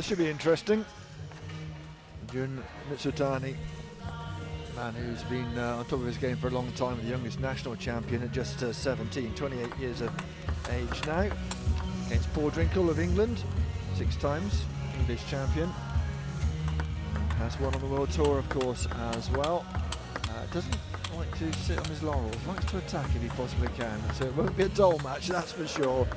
this should be interesting. Jun Mizutani, man who's been on top of his game for a long time, the youngest national champion at just 17, 28 years of age now. Against Paul Drinkhall of England, 6 times English champion. Has won on the World Tour, of course, as well. Doesn't like to sit on his laurels, likes to attack if he possibly can. So it won't be a dull match, that's for sure.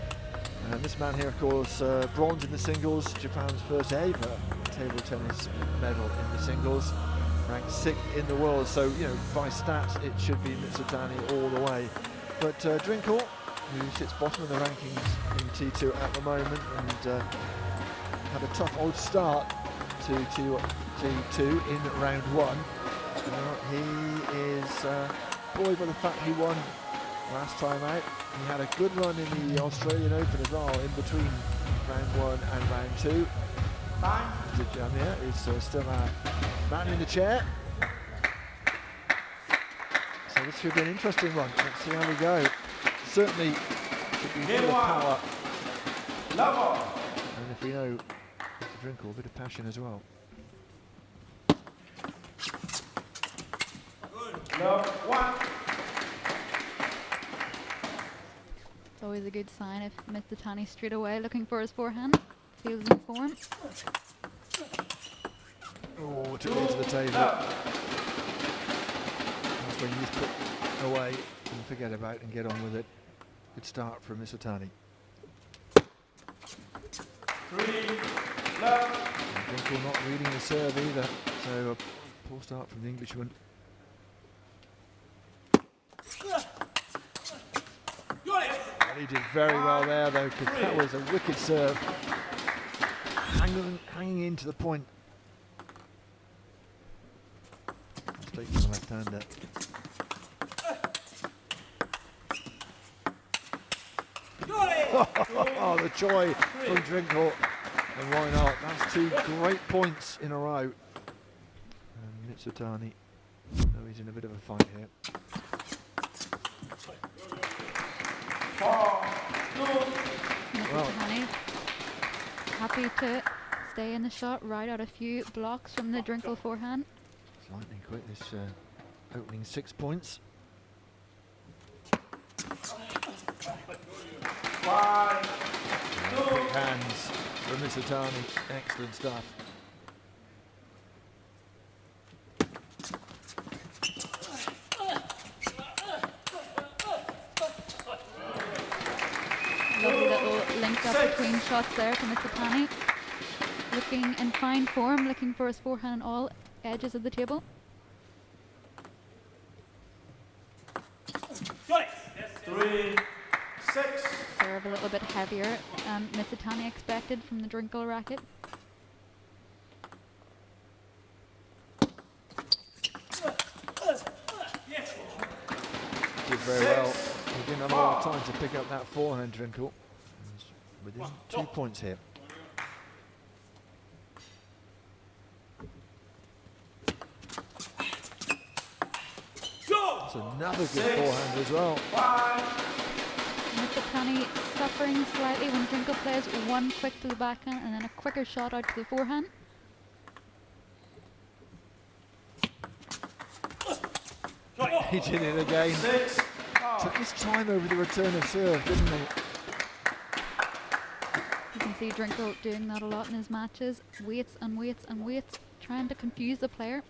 And this man here, of course, bronze in the singles, Japan's first ever table tennis medal in the singles, ranked 6th in the world. So, you know, by stats, it should be Mizutani all the way. But Drinkhall, who sits bottom of the rankings in T2 at the moment, and had a tough old start to T2 in round 1. He is buoyed by the fact he won last time out. He had a good run in the Australian Open as well, in between round 1 and round 2. Jamia is still a man in the chair. So this should be an interesting one. Let's see how we go. Certainly should be full of power. And if we know Mr. Drinkhall, a bit of passion as well. It's always a good sign if Mizutani straight away looking for his forehand. Feels in form. Oh, took it to the table. That's when you just put away and forget about it and get on with it. Good start from Mizutani. Drinkhall not reading the serve either, so a poor start from the Englishman. And he did very well there though, because that was a wicked serve. Hanging into the point. Straight from the left-hander. Oh, the joy from Drinkhall. And why not? That's 2 great points in a row. And Mizutani, oh, he's in a bit of a fight here. Mizutani happy to stay in the shot, ride out a few blocks from the Drinkhall forehand. It's lightning quick, this opening 6 points. Quick hands from Mizutani, excellent stuff. Lovely little link up between shots there to Mizutani. Looking in fine form, looking for his forehand on all edges of the table. Serve a little bit heavier than Mizutani expected from the Drinkhall racket. Did very well. He didn't have a lot of time to pick up that forehand, Drinkhall. Within 2 points here. That's another good forehand as well. Mizutani suffering slightly when Drinkhall plays one quick to the backhand and then a quicker shot out to the forehand. He did it again. Took his time over the return of serve, didn't he? You can see Drinkhall doing that a lot in his matches. Waits and waits and waits, trying to confuse the player.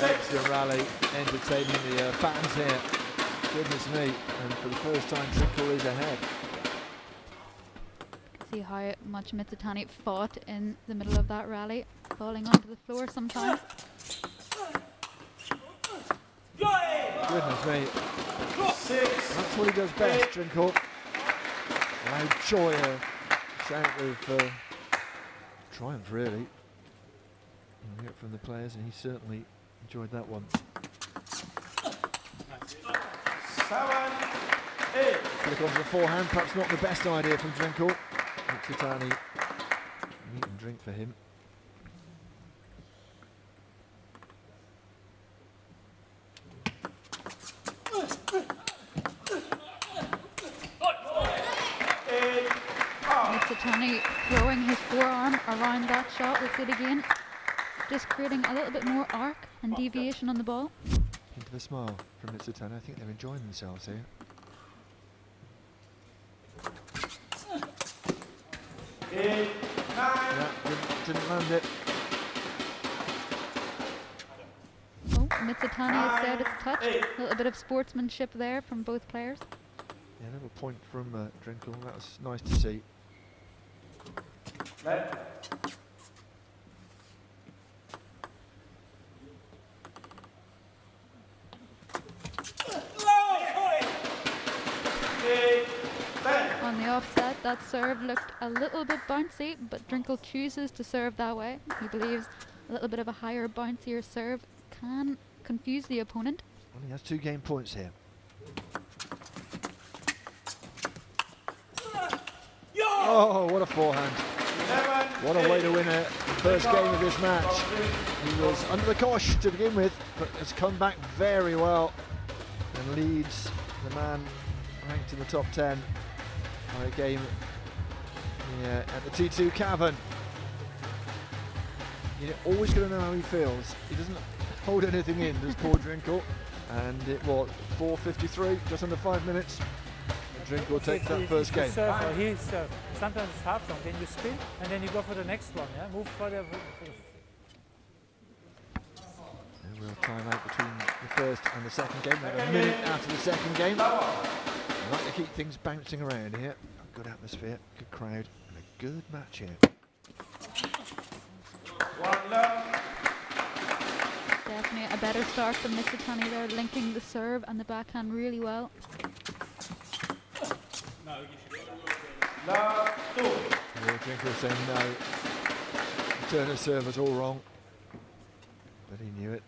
Extra rally, entertaining the fans here. Goodness me, and for the first time Drinkhall is ahead. See how much Mizutani fought in the middle of that rally, falling onto the floor sometimes. Goodness me. That's what he does best, Drinkhall. Loud joy, a shout of triumph really. You'll hear it from the players, and he certainly enjoyed that one. 7-8. Flick onto the forehand, perhaps not the best idea from Drinkhall. Mizutani, meat and drink for him. Mizutani throwing his forearm around that shot. We'll see it again. Just creating a little bit more arc and deviation on the ball. Hint of a smile from Mizutani. I think they're enjoying themselves here. Yeah, didn't land it. Oh, Mizutani has said it's a touch. A little bit of sportsmanship there from both players. Yeah, a little point from Drinkhall. That was nice to see. On the offset, that serve looked a little bit bouncy, but Drinkhall chooses to serve that way. He believes a little bit of a higher, bouncier serve can confuse the opponent. Well, he has 2 game points here. Oh, what a forehand. What a way to win a first game of this match. He was under the cosh to begin with, but has come back very well and leads the man ranked in the top 10 by a game at the T2 Cavern. You're always going to know how he feels. He doesn't hold anything in, does Paul Drinkhall. And it was 4:53, just under 5 minutes. Drinkhall takes that first game. He serves. Sometimes it's half long, then you spin and then you go for the next one. Yeah, move further. A real time out between the first and the second game. About a minute after the second game. I like to keep things bouncing around here. Good atmosphere, good crowd, and a good match here. Definitely a better start from Mizutani there, linking the serve and the backhand really well. Drinkhall saying no. The turn of serve was all wrong, but he knew it.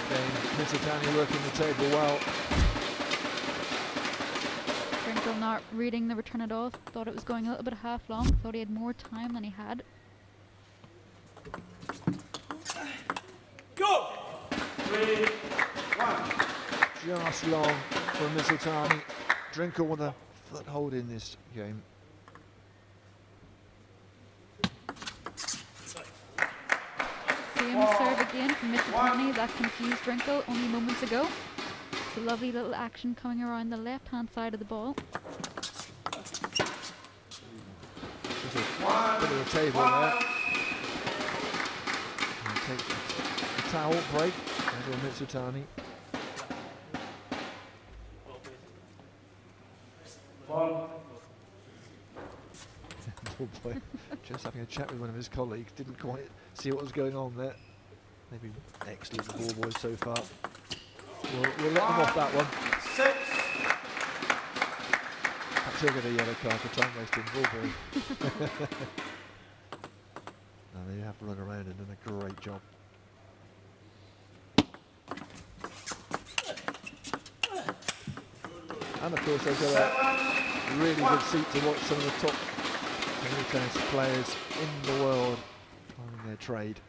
Again, Mizutani working the table well. Drinkhall not reading the return at all, thought it was going a little bit half long, thought he had more time than he had. Go! 3-1. Just long for Mizutani. Drinkhall with a foothold in this game. Same serve again from Mizutani, that confused Drinkhall only moments ago. It's a lovely little action coming around the left-hand side of the ball. Just a bit of a table there. And take a towel break. There's Mizutani. Oh boy, just having a chat with one of his colleagues, didn't quite see what was going on there. Maybe excellent ball boys so far. We'll let them off that one. 6. Perhaps he'll get a yellow card for time wasting ball boy. No, they have run around and done a great job. And of course they've got a really good seat to watch some of the top tennis players in the world playing their trade.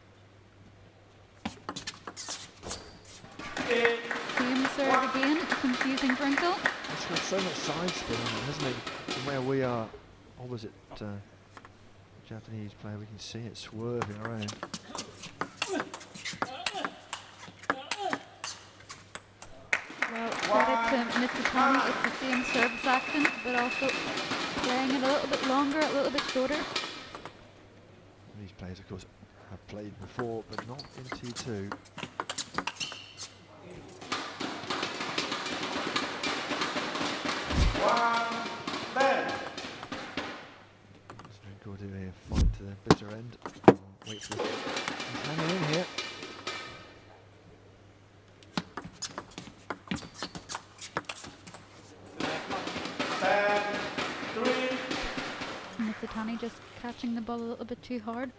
Same serve again, confusing Drinkhall. It's got so much side spin on it, hasn't it? From where we are opposite Japanese player, we can see it swerving around. Well, credit to Mizutani, it's the same service action, but also playing it a little bit longer, a little bit shorter. These players, of course, have played before, but not in T2. Drinkhall doing a fight to the bitter end. Wait for this. He's hanging in here. Mizutani just catching the ball a little bit too hard.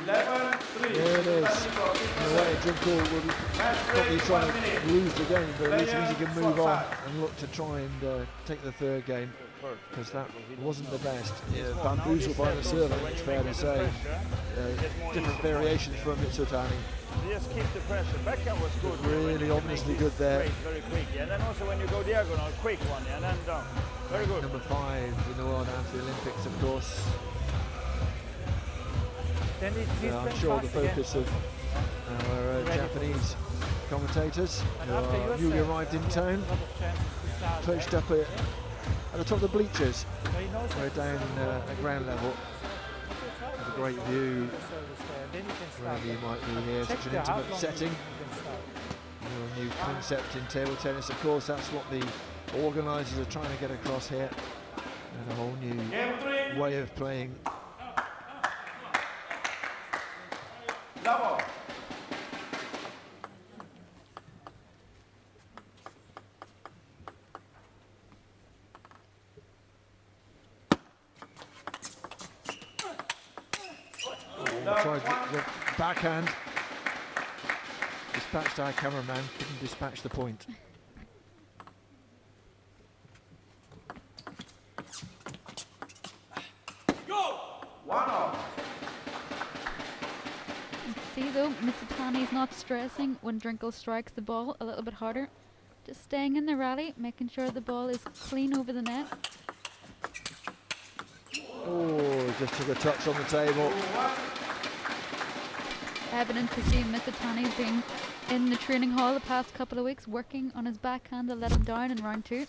11-3. There it is. In a way, Drinkhall will be probably trying to lose the game, but at least he can move on and look to try and take the third game. because that wasn't the best. Yeah, bamboozled by the server, it's fair to say. Different variations from Mizutani. Just keep the pressure. Backhand was good. Really obviously good there. Very quick. Yeah, and then also when you go diagonal, quick one, yeah, and then down. Very good. Number 5 in the world after the Olympics, of course. Then I'm sure the focus of our Japanese commentators who are newly arrived in town, perched up at the top of the bleachers. We're down at ground level. With a great view wherever you might be here. Such an intimate setting. Your new concept in table tennis, of course, that's what the organisers are trying to get across here. And a whole new way of playing. Tried the backhand. Dispatched our cameraman, couldn't dispatch the point. See though, Mizutani's not stressing when Drinkhall strikes the ball a little bit harder. Just staying in the rally, making sure the ball is clean over the net. Oh, just took a touch on the table. Evident to see Mizutani's been in the training hall the past couple of weeks working on his backhand that let him down in round 2.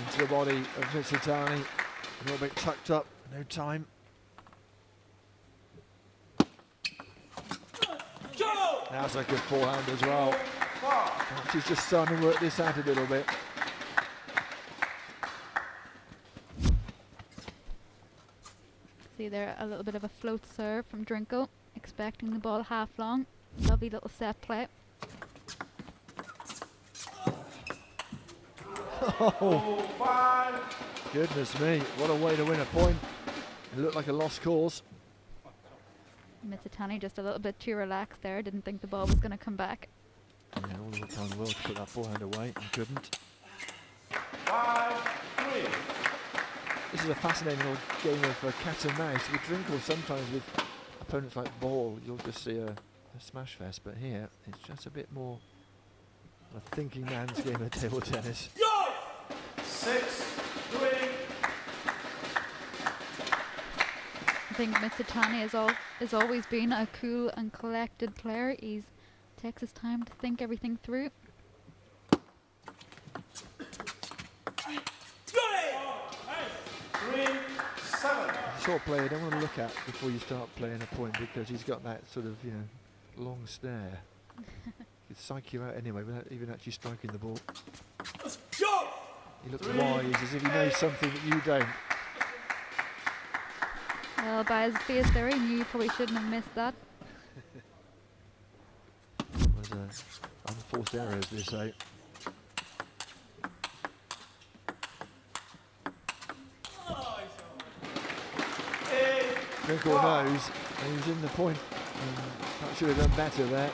Into the body of Mizutani, a little bit tucked up, no time. That's a good forehand as well. Perhaps he's just starting to work this out a little bit. See there, a little bit of a float serve from Drinkhall, expecting the ball half long. Lovely little set play. Oh, goodness me, what a way to win a point. It looked like a lost cause. Mizutani just a little bit too relaxed there, didn't think the ball was going to come back. Yeah, all the time in the world to put that forehand away and couldn't. 5-3. This is a fascinating old game of cat and mouse. With Drinkhall, sometimes with opponents like Ball, you'll just see a smash fest, but here it's just a bit more a thinking man's game of table tennis. 6-3. I think Mizutani has always been a cool and collected player. He takes his time to think everything through. Short player you don't want to look at before you start playing a point, because he's got that sort of, you know, long stare. He'd psych you out anyway without even actually striking the ball. He looks wise, as if he knows something that you don't. Well, by his face there, he knew he probably shouldn't have missed that. It was unforced error, as they say. Drinkhall knows, and he's in the point. Perhaps should have done better there.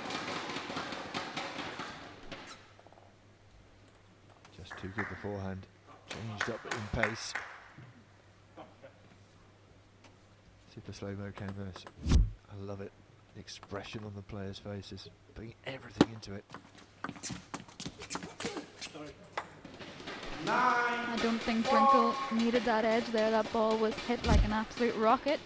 Just too good beforehand. Changed up in pace. Super slow-mo canvas. I love it. The expression on the players' faces, putting everything into it. I don't think Drinkhall needed that edge there. That ball was hit like an absolute rocket.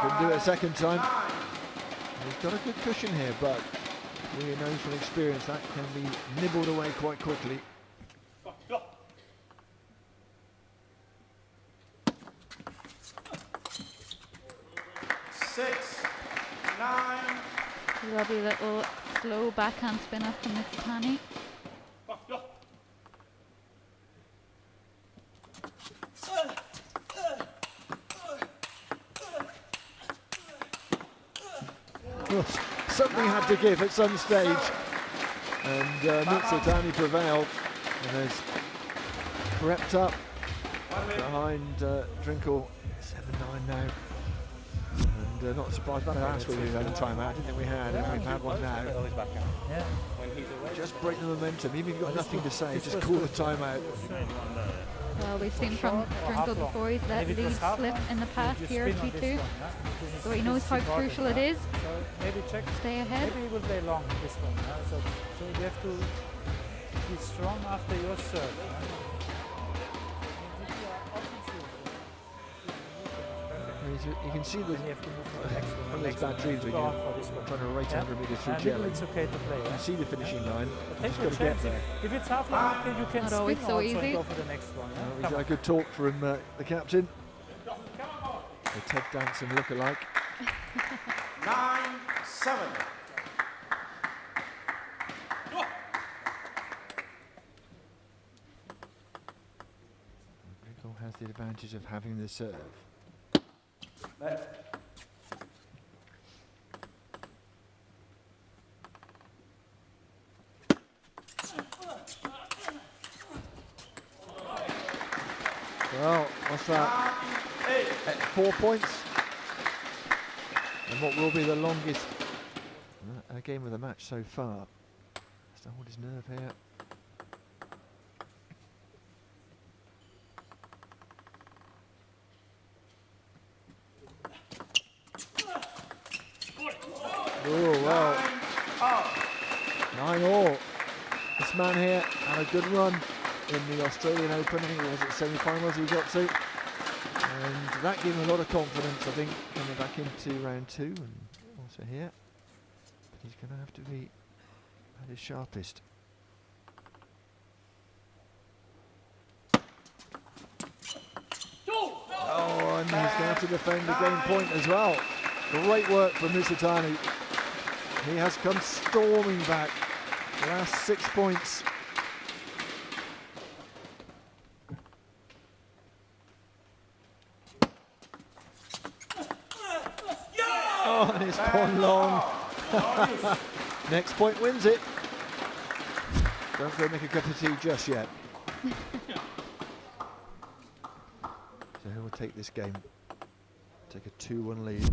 Couldn't do it a second time. He's got a good cushion here, but we know from experience that can be nibbled away quite quickly. Lovely little slow backhand spinner from Mizutani. because something had to give at some stage. And Mizutani prevailed and has crept up behind Drinkhall. 7-9 now. And not surprised about that whether we had a timeout. I didn't think we had, and we've had one now. Yeah. Just break the momentum. Even if you've got nothing to say, just call the timeout. Well, we've seen from Drinkhall before, he's let lead slip in the past here at T2. So he knows how crucial it is. So maybe check. Stay ahead. Maybe he will play long this one. So you have to be strong after your serve. You can see the bad dreams when you're trying to rate 100 metres through jelly. It's okay to play. You can see the finishing line. You just got to get there. If it's half long, you can Not spin always so also easy. and go for the next one. We got a good talk from the captain. The Ted Danson look-alike. 9-7. Drinkhall has the advantage of having the serve. Well, what's that? 4 points. And what will be the longest game of the match so far. Has to hold his nerve here. Oh, wow. 9-all. This man here had a good run in the Australian Open. I think it was at semi-finals he got to. And that gave him a lot of confidence, I think, coming back into round 2 and also here. But he's going to have to be at his sharpest. Oh, and he's going to defend the game point as well. Great work from Mizutani. He has come storming back. The last 6 points. Oh, and it's gone long. Next point wins it. Don't go make a cup of tea just yet. So who will take this game? Take a 2-1 lead.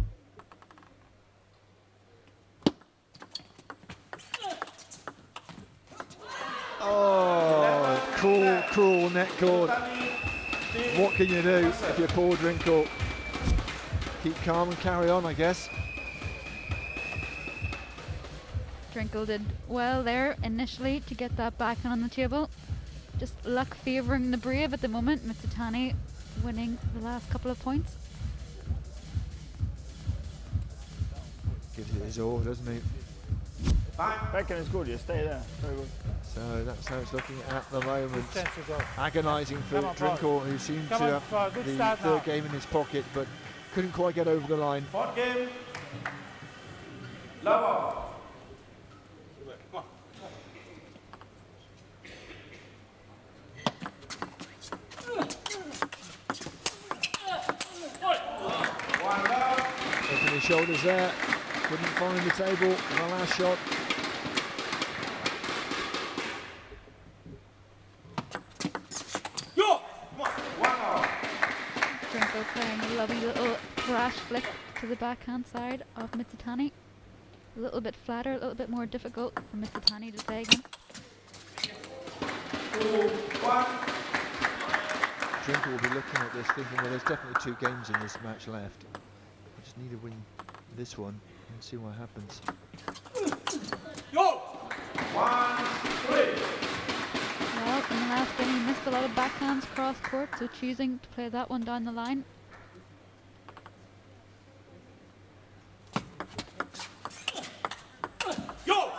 Oh, cruel net cord. What can you do if you're Paul Drinkhall? Keep calm and carry on, I guess. Drinkhall did well there initially to get that back on the table. Just luck favouring the brave at the moment. Mizutani winning the last couple of points. Gives it his all, doesn't he? Backhand is good, you stay there. Very good. So that's how it's looking at the moment. Chance to go. Agonising for Come on, Paul. Drinkhall, who seemed Come to on, Paul. have Good the start third now. game in his pocket, but couldn't quite get over the line. Fourth game. Lover. Open his shoulders there. Couldn't find the table in the last shot. Drinkhall playing a lovely little crash flick to the backhand side of Mizutani. A little bit flatter, a little bit more difficult for Mizutani to play against. Drinkhall will be looking at this thinking, well, there's definitely 2 games in this match left. I just need to win this one and see what happens. Go. 1-3. Well, in the last game he missed a lot of backhands cross court, so choosing to play that one down the line. Go.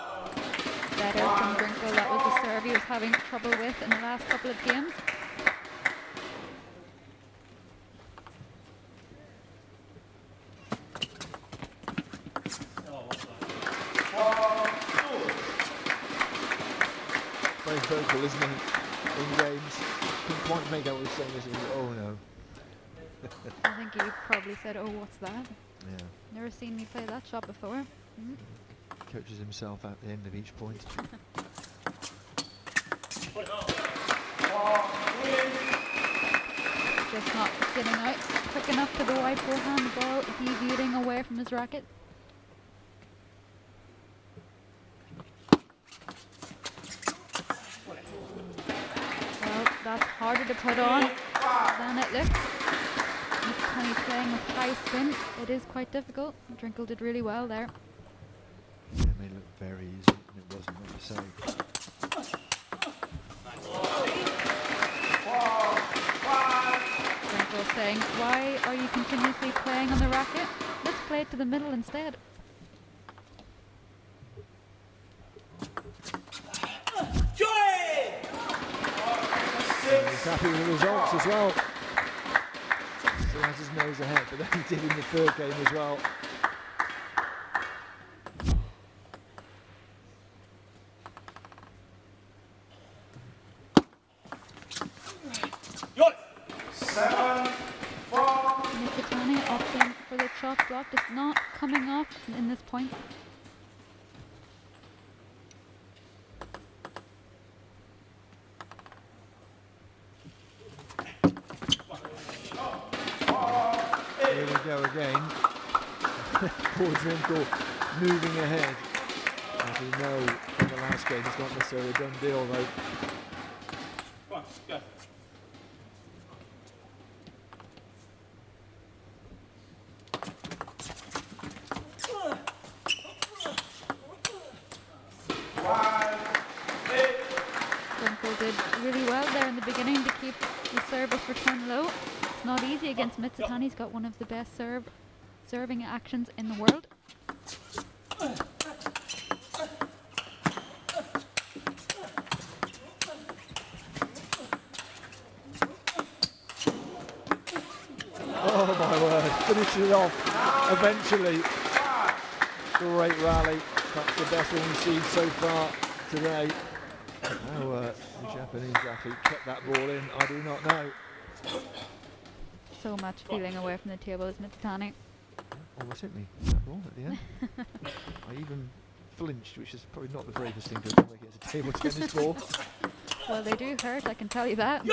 Better from Drinkhall. That was the serve he was having trouble with in the last couple of games. Very vocal, isn't he, in games? Couldn't quite make out what he was saying, is he? Oh no. I think he probably said, oh, what's that? Yeah. Never seen me play that shot before. Coaches himself at the end of each point. Just not getting out quick enough to the white forehand, the ball deviating away from his racket. Well, that's harder to put on than it looks. Mizutani playing with high spin. It is quite difficult. Drinkhall did really well there. Yeah, it may look very easy, and it wasn't, what you say. Drinkhall saying, why are you continuously playing on the racket? Let's play it to the middle instead. He's happy with the results as well. Still has his nose ahead, but then he did in the third game as well. Mizutani opting for the chop block, just not coming off in this point. Here we go again. Poor Drinkhall moving ahead. As we know from the last game, it's not necessarily a done deal though. Drinkhall did really well there in the beginning to keep the service return low. It's not easy against Mizutani. He's got one of the best serving actions in the world. Oh my word, finishes it off eventually. Great rally, perhaps the best one we've seen so far today. How the Japanese athlete kept that ball in, I do not know. So much feeling away from the table is Mizutani. Almost hit me, that ball at the end. I even flinched, which is probably not the bravest thing to do against a table tennis ball. Well, they do hurt, I can tell you that.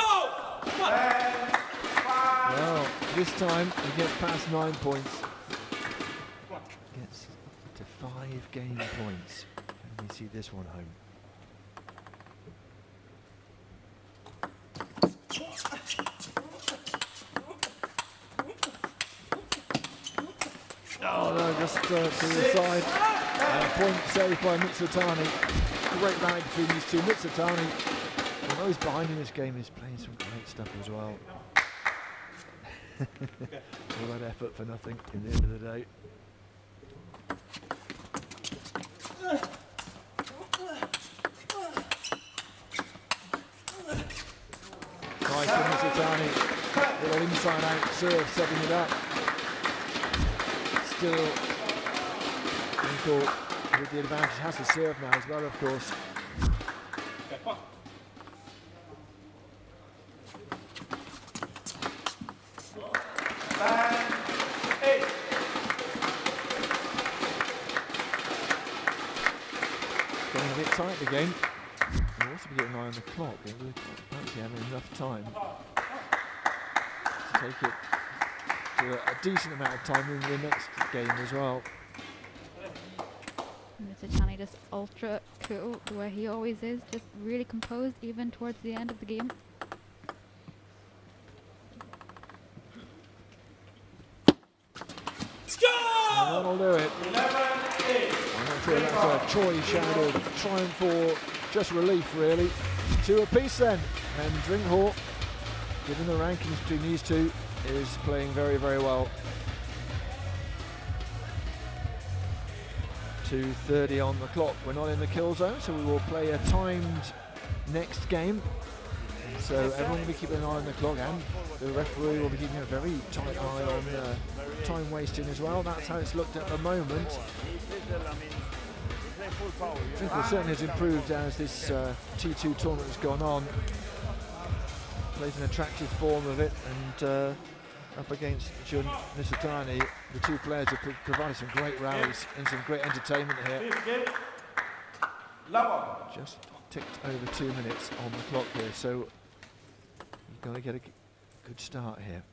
Well, this time he gets past 9 points. Gets to 5 game points. Can we see this one home? Oh no, just to the side. Point saved by Mizutani. Great rally between these two. Mizutani, although he's behind in this game, is playing some great stuff as well. All that effort for nothing in the end of the day. Nice from Mizutani. Little inside out serve, setting it up. Still, Drinkhall with the advantage, has the serve now as well, of course. Getting a bit tight again. We'll also be getting an eye on the clock. We're actually having enough time to take it to a decent amount of time in the next game as well. Mizutani just ultra cool the way he always is, just really composed even towards the end of the game. And that'll do it. I'm not sure that's a choice out of triumph or just relief really. 2 apiece then, and Drinkhall, given the rankings between these two, is playing very, very well. 2:30 on the clock. We're not in the kill zone, so we will play a timed next game. So everyone will be keeping an eye on the clock, and the referee will be keeping a very tight eye on time wasting as well. That's how it's looked at the moment. Drinkhall certainly has improved as this T2 tournament has gone on. Plays an attractive form of it, and up against Jun Mizutani. The two players have provided some great rallies and some great entertainment here. Just ticked over 2 minutes on the clock here, so you've got to get a good start here.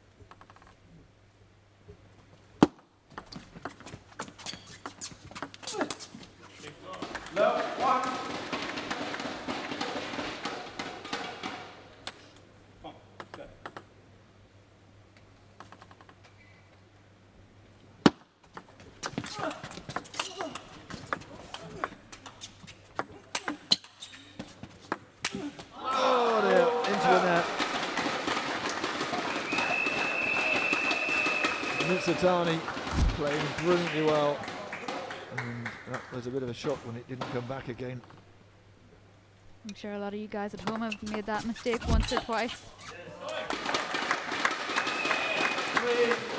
Mizutani playing brilliantly well, and that was a bit of a shock when it didn't come back again. I'm sure a lot of you guys at home have made that mistake once or twice.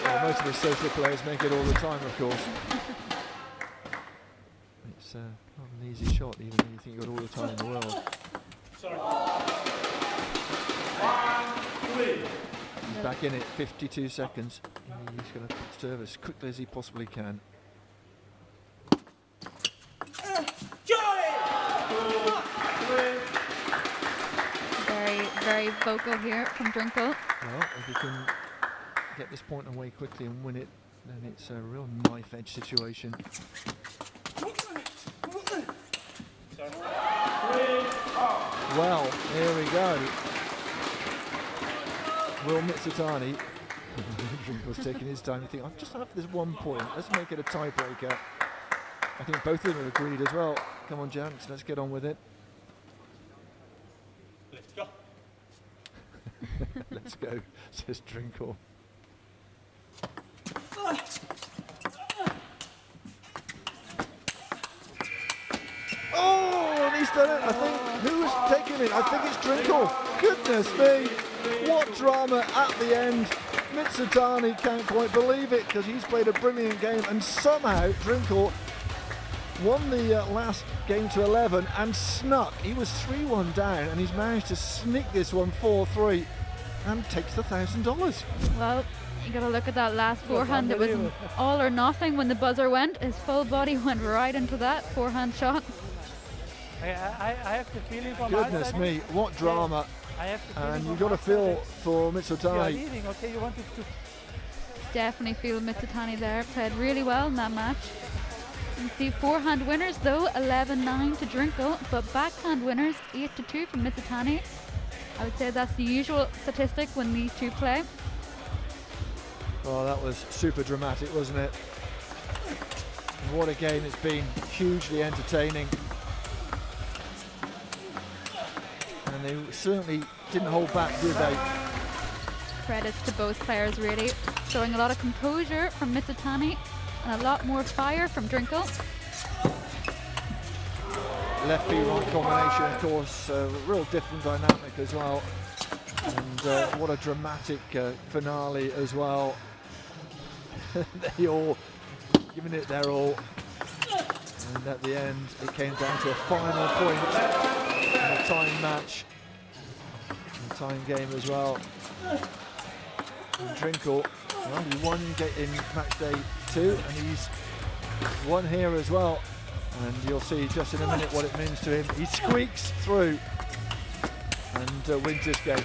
Well, most of the social players make it all the time, of course. It's not an easy shot, even when you think you've got all the time in the world. Sorry. 1-3. He's back in it, 52 seconds. He's going to serve as quickly as he possibly can. Very vocal here from Drinkhall. Well, if he can get this point away quickly and win it, then it's a real knife-edge situation. Well, here we go. Will Mizutani. Drinkhall's taking his time. You think, I'm just after this 1 point. Let's make it a tiebreaker. I think both of them have agreed as well. Come on, Jans, let's get on with it. Let's go. Let's go, says Drinkhall. Oh, and he's done it. I think, who's taking it? I think it's Drinkhall. Goodness me. What drama at the end. Mizutani can't quite believe it because he's played a brilliant game, and somehow Drinkhall won the last game to 11 and snuck. He was 3-1 down and he's managed to sneak this one 4-3 and takes the $1,000. Well, you got to look at that last forehand. It was all or nothing when the buzzer went. His full body went right into that forehand shot. I have the feeling from my Goodness side. me, what drama. I have the feeling And from you've got to my feel side for that you are Mizutani. leading. Okay, you wanted to. Definitely feel Mizutani there. Played really well in that match. You see forehand winners though, 11-9 to Drinkhall, but backhand winners 8-2 from Mizutani. I would say that's the usual statistic when these two play. Oh, that was super dramatic, wasn't it? And what a game it's been, hugely entertaining. And they certainly didn't hold back, did they? Credits to both players really. Showing a lot of composure from Mizutani and a lot more fire from Drinkhall. Left feet right combination, of course, real different dynamic as well. And what a dramatic finale as well. They all giving it their all. And at the end, it came down to a final point in a time match. A time game as well. And Drinkhall, well, he won in match day 2, and he's won here as well. And you'll see just in a minute what it means to him. He squeaks through and wins this game.